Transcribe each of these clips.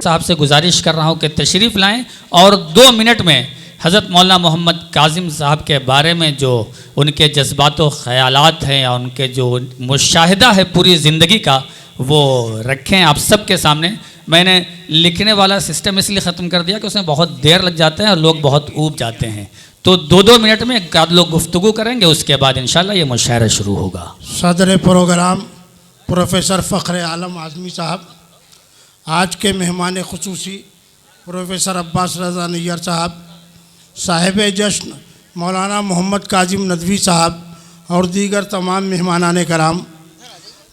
साहब से गुजारिश कर रहा हूँ कि तशरीफ़ लाएं और 2 मिनट में हज़रत मौलाना मोहम्मद काजिम साहब के बारे में जो उनके जज्बात व ख़यालात हैं या उनके जो मुशाहिदा है पूरी ज़िंदगी का वो रखें आप सब के सामने। मैंने लिखने वाला सिस्टम इसलिए ख़त्म कर दिया कि उसमें बहुत देर लग जाते हैं और लोग बहुत ऊब जाते हैं, तो 2-2 मिनट में एक आध लोग गुफ्तगू करेंगे, उसके बाद इंशाल्लाह ये मुशायरा शुरू होगा। सदर प्रोग्राम प्रोफेसर फ़ख्र आलम आज़मी साहब, आज के मेहमान ख़ुसूसी प्रोफेसर अब्बास रज़ा नैयर साहब, साहिब जश्न मौलाना मोहम्मद काजिम नदवी साहब और दीगर तमाम मेहमानान कराम।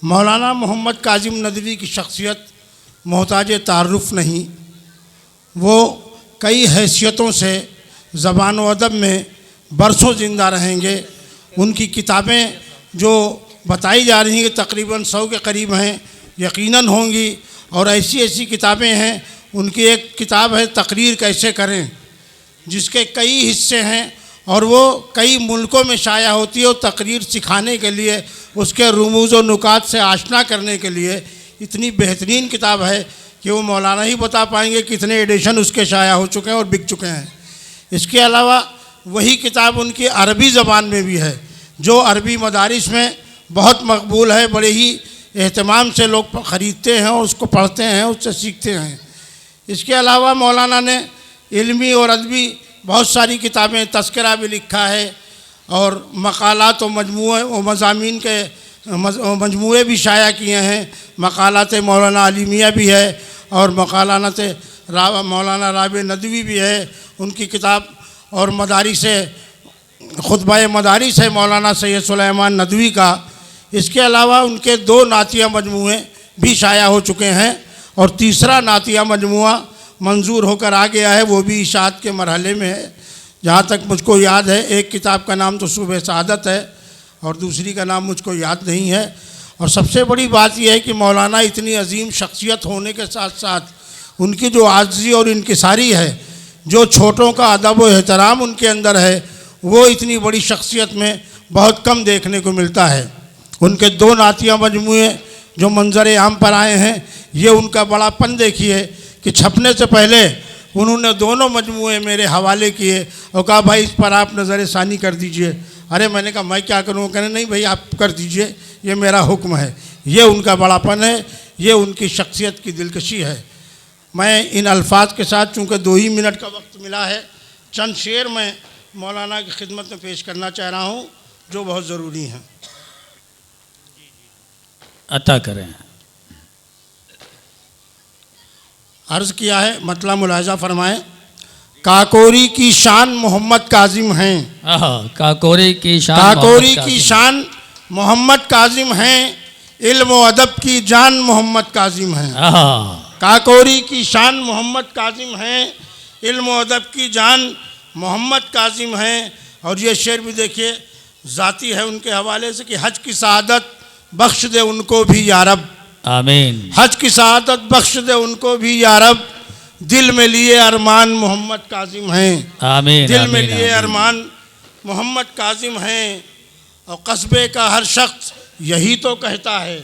मौलाना मोहम्मद काजिम नदवी की शख्सियत मोहताज तारुफ़ नहीं, वो कई हैसियतों से ज़बान व अदब में बरसों ज़िंदा रहेंगे। उनकी किताबें जो बताई जा रही हैं तकरीबन 100 के करीब हैं, यकीनन होंगी, और ऐसी ऐसी किताबें हैं। उनकी एक किताब है तकरीर कैसे करें, जिसके कई हिस्से हैं और वो कई मुल्कों में शाया होती है। और तकरीर सिखाने के लिए, उसके रुमूज़ व नुकात से आशना करने के लिए इतनी बेहतरीन किताब है कि वो मौलाना ही बता पाएंगे कितने एडिशन उसके शाया हो चुके हैं और बिक चुके हैं। इसके अलावा वही किताब उनकी अरबी ज़बान में भी है, जो अरबी मदारिस में बहुत मकबूल है, बड़े ही एहतमाम से लोग ख़रीदते हैं और उसको पढ़ते हैं, उससे सीखते हैं। इसके अलावा मौलाना ने इल्मी और अदबी बहुत सारी किताबें, तज़किरा भी लिखा है और मक़ालात व मजमूए व मज़ामीन के मजमूए भी शाया किए हैं। मक़ालात मौलाना अली मियाँ भी है और मक़ालात मौलाना राबे नदवी भी है उनकी किताब, और मदारिस खुतबा मदारिस है मौलाना सैयद सुलेमान नदवी का। इसके अलावा उनके 2 नातिया मजमूए भी शाया हो चुके हैं और तीसरा नातिया मजमुआ मंजूर होकर आ गया है, वो भी इशाअत के मरहले में है। जहाँ तक मुझको याद है, एक किताब का नाम तो सुबह सआदत है और दूसरी का नाम मुझको याद नहीं है। और सबसे बड़ी बात यह है कि मौलाना इतनी अजीम शख्सियत होने के साथ साथ उनकी जो आज़ी और इनकिसारी है, जो छोटों का अदब व एहतराम उनके अंदर है, वो इतनी बड़ी शख्सियत में बहुत कम देखने को मिलता है। उनके 2 नातिया मजमूए जो मंजर आम पर आए हैं, ये उनका बड़ापन देखिए कि छपने से पहले उन्होंने दोनों मजमूए मेरे हवाले किए और कहा भाई इस पर आप नज़र सानी कर दीजिए। अरे मैंने कहा मैं क्या करूँ? कहने नहीं भाई आप कर दीजिए, ये मेरा हुक्म है। ये उनका बड़ापन है, ये उनकी शख्सियत की दिलकशी है। मैं इन अल्फाज के साथ, चूँकि 2 ही मिनट का वक्त मिला है, चंद शेर मैं मौलाना की खिदमत में पेश करना चाह रहा हूँ जो बहुत ज़रूरी हैं। अता करें। अर्ज़ किया है, मतलब मुलाहिज़ा फरमाएं। काकोरी की शान मोहम्मद काजिम हैं, काकोरी की शान मोहम्मद काजिम हैं, इल्म व अदब की जान मोहम्मद काजिम हैं। काकोरी की शान मोहम्मद काजिम हैं, इल्म व अदब की जान मोहम्मद काजिम हैं। और ये शेर भी देखिए, ज़ाती है उनके हवाले से कि हज की सआदत बख्श दे उनको भी या रब, आमीन। हज की सआदत बख्श दे उनको भी या रब, दिल में लिए अरमान मोहम्मद काजिम हैं, आमीन। दिल में लिए अरमान मोहम्मद काजिम हैं। और कस्बे का हर शख्स यही तो कहता है,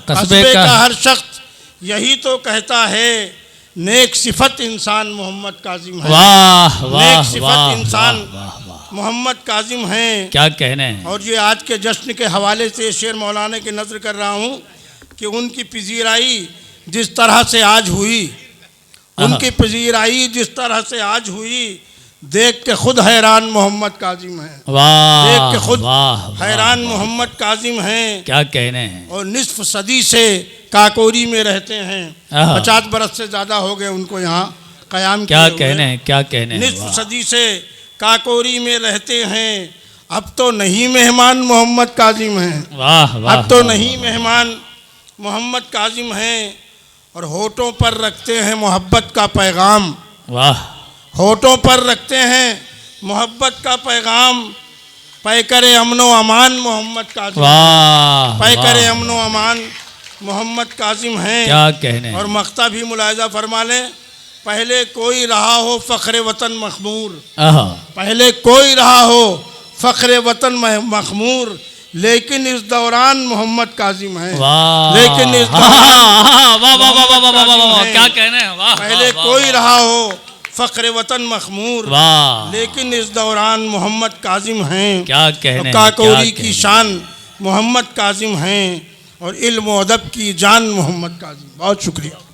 कस्बे का हर शख्स यही तो कहता है, नेक सिफत इंसान मोहम्मद काजिम है। वाह वाह, नेक सिफत इंसान वाह, मोहम्मद काजिम हैं। क्या कहने हैं। और ये आज के जश्न के हवाले से शेर मौलाना की नज़र कर रहा हूँ कि उनकी पजीराई जिस तरह से आज हुई, उनकी पजीराई जिस तरह से आज हुई, देख के खुद हैरान मोहम्मद काजिम हैं। देख के खुद हैरान मोहम्मद काजिम हैं। क्या कहने हैं। और निस्फ सदी से काकोरी में रहते हैं, 50 बरस से ज़्यादा हो गए उनको यहाँ क़याम। क्या कहने हैं, क्या कहने हैं। निस्फ सदी से काकोरी में रहते हैं, अब तो नहीं मेहमान मोहम्मद काजिम हैं। वाह वाह, अब तो नहीं मेहमान मोहम्मद काजिम हैं। और होठों पर रखते हैं मोहब्बत का पैगाम, वाह, होठों पर रखते हैं मोहब्बत का पैगाम, पैकरे अमनो अमान मोहम्मद काजिम, वाह, पैकरे अमनो अमान मोहम्मद काजिम हैं। क्या कहने। और मख्ता भी मुलाहिज़ा फरमा लें, पहले कोई रहा हो फ़ख्र वतन मखमूर, पहले कोई रहा हो फ़ख्र वतन मखमूर, लेकिन इस दौरान मोहम्मद काजिम हैं। वाह, लेकिन इस वाह वाह वाह वाह वाह वाह वाह वाह, क्या कहने हैं, वाह। पहले कोई रहा हो फ़ख्र वतन मखमूर, वाह, लेकिन इस दौरान मोहम्मद काजिम हैं। क्या कहने, काकोरी की शान मोहम्मद काजिम हैं और इल्म व अदब की जान मोहम्मद काजिम। बहुत शुक्रिया।